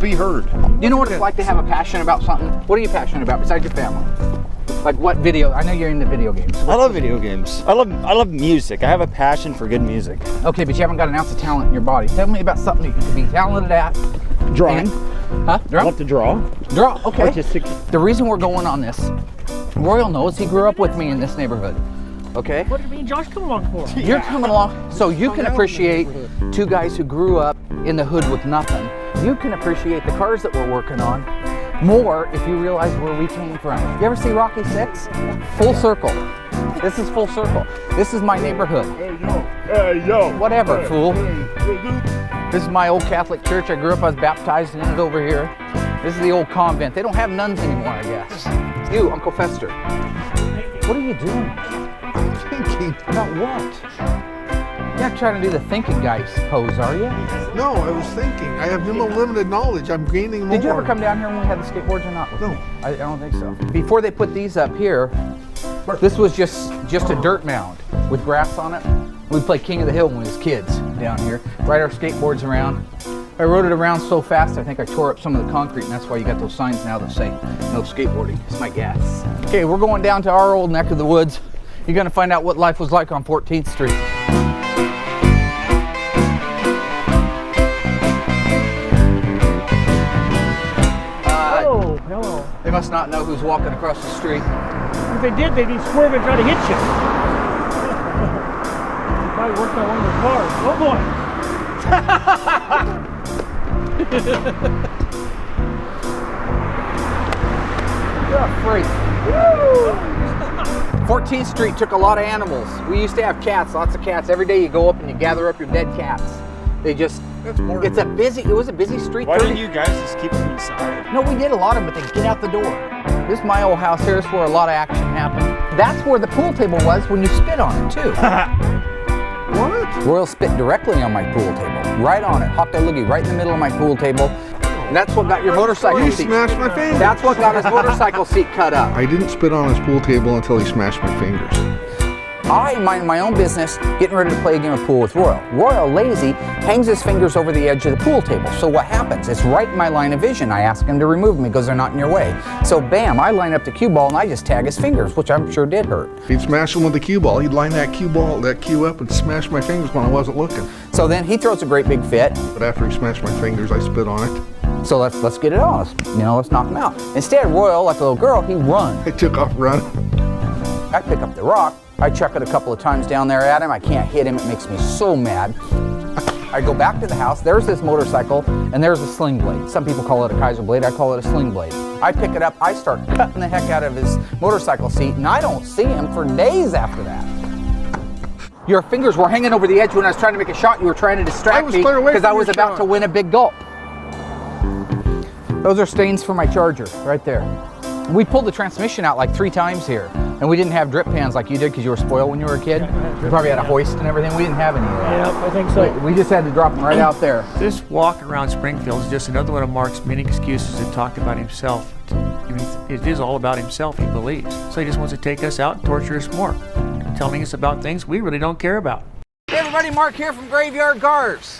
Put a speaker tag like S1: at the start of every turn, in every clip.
S1: be heard.
S2: You know what it's like to have a passion about something? What are you passionate about besides your family? Like what video? I know you're into video games.
S3: I love video games. I love music. I have a passion for good music.
S2: Okay, but you haven't got an ounce of talent in your body. Tell me about something you can be talented at.
S3: Drawing.
S2: Huh?
S3: I love to draw.
S2: Draw, okay.
S3: Artistic.
S2: The reason we're going on this, Royal knows he grew up with me in this neighborhood. Okay?
S4: What did me and Josh come along for?
S2: You're coming along so you can appreciate two guys who grew up in the hood with nothing. You can appreciate the cars that we're working on more if you realize where we came from. You ever see Rocky 6? Full circle. This is full circle. This is my neighborhood.
S1: Hey, yo.
S2: Whatever, fool. This is my old Catholic church. I grew up, I was baptized in it over here. This is the old convent. They don't have nuns anymore, I guess. You, Uncle Fester. What are you doing?
S1: Thinking.
S2: About what? You're not trying to do the thinking guys pose, are you?
S1: No, I was thinking. I have no limited knowledge. I'm gaining more.
S2: Did you ever come down here when we had the skateboards or not?
S1: No.
S2: I don't think so. Before they put these up here, this was just a dirt mound with grass on it. We'd play King of the Hill when we was kids down here. Ride our skateboards around. I rode it around so fast I think I tore up some of the concrete, and that's why you got those signs now that say no skateboarding. It's my guess. Okay, we're going down to our old neck of the woods. You're gonna find out what life was like on 14th Street.
S4: Hello.
S2: They must not know who's walking across the street.
S4: If they did, they'd be swerving trying to hit you. Probably worked on one of the cars. Oh
S2: You're a freak. 14th Street took a lot of animals. We used to have cats, lots of cats. Every day you go up and you gather up your dead cats. They just, it was a busy street.
S3: Why didn't you guys just keep them inside?
S2: No, we did a lot of them, but they get out the door. This is my old house here. This is where a lot of action happened. That's where the pool table was when you spit on it, too.
S1: What?
S2: Royal spit directly on my pool table. Right on it. Hot dog loogie right in the middle of my pool table. And that's what got your motorcycle
S1: You
S2: seat.
S1: smashed my fingers.
S2: That's what got his motorcycle seat cut up.
S1: I didn't spit on his pool table until he smashed my fingers.
S2: I mind my own business, getting ready to play a game of pool with Royal. Royal, lazy, hangs his fingers over the edge of the pool table. So what happens? It's right in my line of vision. I ask him to remove them. He goes, they're not in your way. So bam, I line up the cue ball and I just tag his fingers, which I'm sure did hurt.
S1: He'd smash him with the cue ball. He'd line that cue up and smash my fingers when I wasn't looking.
S2: So then he throws a great big fit.
S1: But after he smashed my fingers, I spit on it.
S2: So let's get it on. Let's knock him out. Instead, Royal, like a little girl, he runs.
S1: I took off running.
S2: I pick up the rock. I chuck it a couple of times down there at him. I can't hit him. It makes me so mad. I go back to the house. There's this motorcycle, and there's a sling blade. Some people call it a Kaiser blade. I call it a sling blade. I pick it up. I start cutting the heck out of his motorcycle seat, and I don't see him for days after that. Your fingers were hanging over the edge when I was trying to make a shot. You were trying to distract me because I was about to win a big gulp. Those are stains for my Charger right there. We pulled the transmission out like 3 times here, and we didn't have drip pans like you did because you were spoiled when you were a kid. You probably had a hoist and everything. We didn't have any of that.
S4: Yeah, I think so.
S2: We just had to drop them right out there.
S5: This walk around Springfield is just another one of Mark's many excuses to talk about himself. I mean, it is all about himself, he believes. So he just wants to take us out and torture us more, telling us about things we really don't care about.
S2: Hey everybody, Mark here from Graveyard Carz.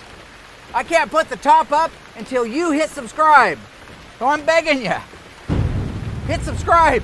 S2: I can't put the top up until you hit subscribe. So I'm begging you. Hit subscribe.